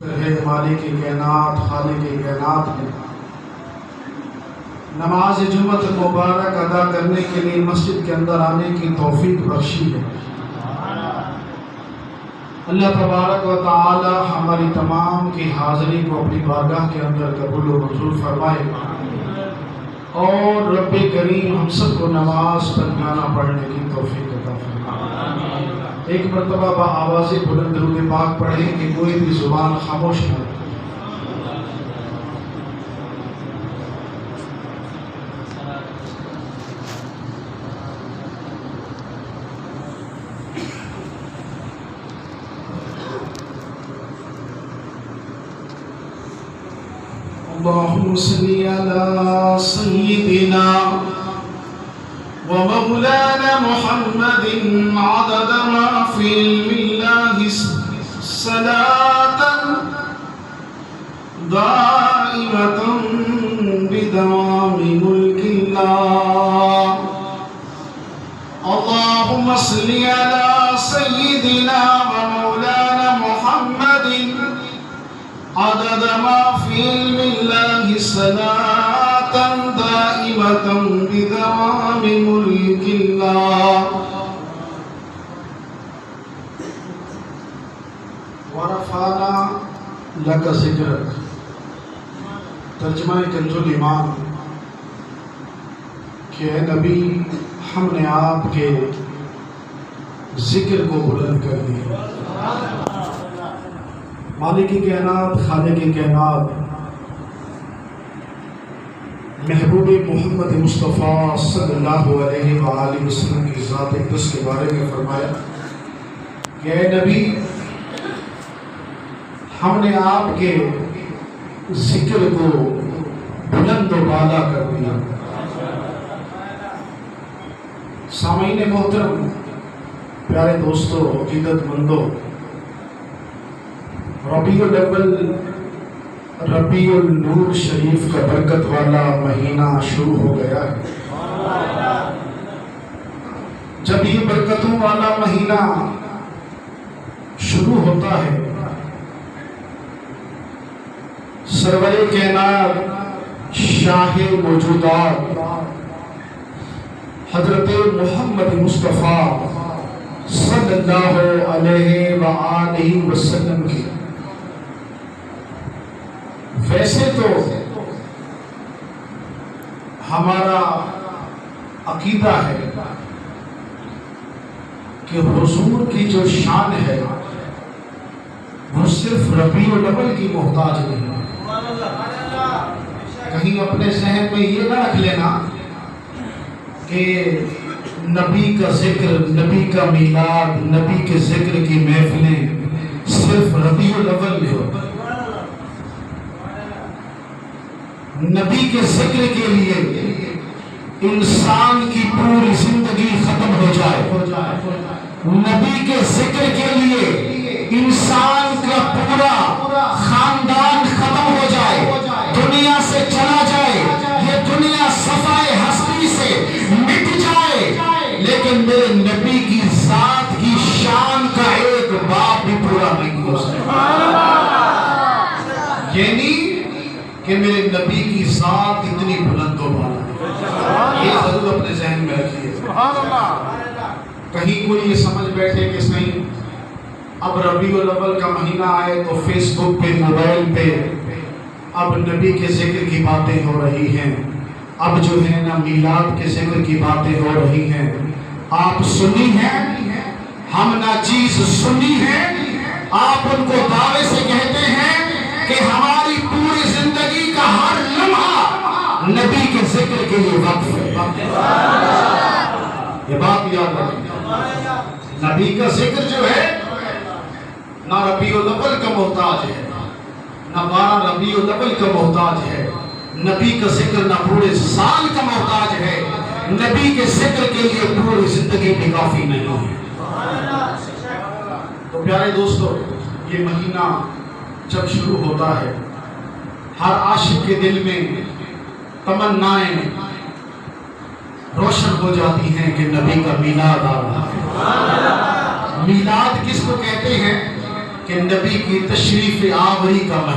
है मालिक कायनात खालिक कायनात ने नमाज जुम्मत मुबारक अदा करने के लिए मस्जिद के अंदर आने की तौफीक बख्शी है। अल्लाह तबारक व तआला हमारी तमाम की हाज़िरी को अपनी बारगाह के अंदर कबूल व मंजूर फरमाए और रब्बे करीम हम सबको नमाज पढ़ना पढ़ने की तौफीक अता फरमाए। एक मरतबा आवाज़ बुलंद दुरूद पाक पढ़ें कि कोई भी ज़ुबान खामोश न रहे। अल्लाहुम्मा सल्ली अला सय्यिदिना व मौलाना मुहम्मदिन अदद मा फी इल्मिल्लाहि सलातन दाइमतन बिदवामि मुल्किल्लाह। अल्लाहुम्मा सल्ली अला सय्यिदिना व मौलाना मुहम्मदिन अदद मा फी इल्मिल्लाहि सलातन दाइमतन बिदवामि मुल्किल्लाह। वरफ़ाना लका ज़िक्रक। तर्जुमा कंजुल ईमान कि ऐ नबी हमने आपके ज़िक्र को बुलंद कर दिया। मालिक कायनात खालिक कायनात महबूब मोहम्मद मुस्तफ़ा सल्लल्लाहु अलैहि वसल्लम की ज़ात अक़दस के बारे में फरमाया कि ऐ नबी हमने आपके ज़िक्र को बुलंद व बाला कर दिया। सामीन मोहतरम, प्यारे दोस्तों, इज़्ज़तमंदों, रबीउल नूर शरीफ का बरकत वाला महीना शुरू हो गया है। जब ये बरकतों वाला महीना शुरू होता है, सरवरे कायनात शाहे मौजूदात हजरत मोहम्मद मुस्तफ़ा सल्लल्लाहु अलैहि वसल्लम की वैसे तो हमारा अकीदा है कि हुजूर की जो शान है वो सिर्फ रबीउल अव्वल की मोहताज नहीं है। कहीं अपने जहन में ये ना रख लेना कि नबी का जिक्र, नबी का मीलाद, नबी के जिक्र की महफिलें सिर्फ रबीउल अव्वल में होती। नबी के जिक्र के लिए इंसान की पूरी जिंदगी खत्म हो जाए। नबी के जिक्र के लिए इंसान का पूरा खानदान खत्म हो जाए, दुनिया से चला जाए, ये दुनिया सफाए हस्ती से मिट जाए, लेकिन मेरे नबी की जात की शान का एक बाप भी पूरा नहीं हो सकता। यानी कि मेरे नबी की जात इतनी बुलंद व बाला है, ये जरूर अपने जहन में रखिए। कहीं कोई ये समझ बैठे कि सही अब रबीउल अव्वल का महीना आए तो फेसबुक पे, मोबाइल पे अब नबी के जिक्र की बातें हो रही हैं, अब जो है ना मीलाद के जिक्र की बातें हो रही हैं। आप सुन्नी हैं, हम नाचीज सुन्नी हैं। आप उनको दावे से कहते हैं कि हमारी पूरी जिंदगी का हर लम्हा नबी के जिक्र के लिए वक्फ है। ये बात याद रखें, नबी का जिक्र जो है ना रबीउल अव्वल का मोहताज है, ना 12 रबीउल अव्वल का मोहताज है। नबी का जिक्र ना पूरे साल का मोहताज है। नबी के जिक्र के लिए पूरी जिंदगी भी काफी नहीं है। तो प्यारे दोस्तों, ये महीना जब शुरू होता है, हर आशिक के दिल में तमन्नाएं रोशन हो जाती हैं कि नबी का मीलाद आ रहा है। मीलाद किसको कहते हैं? कि नबी की तशरीफ आवरी का महीना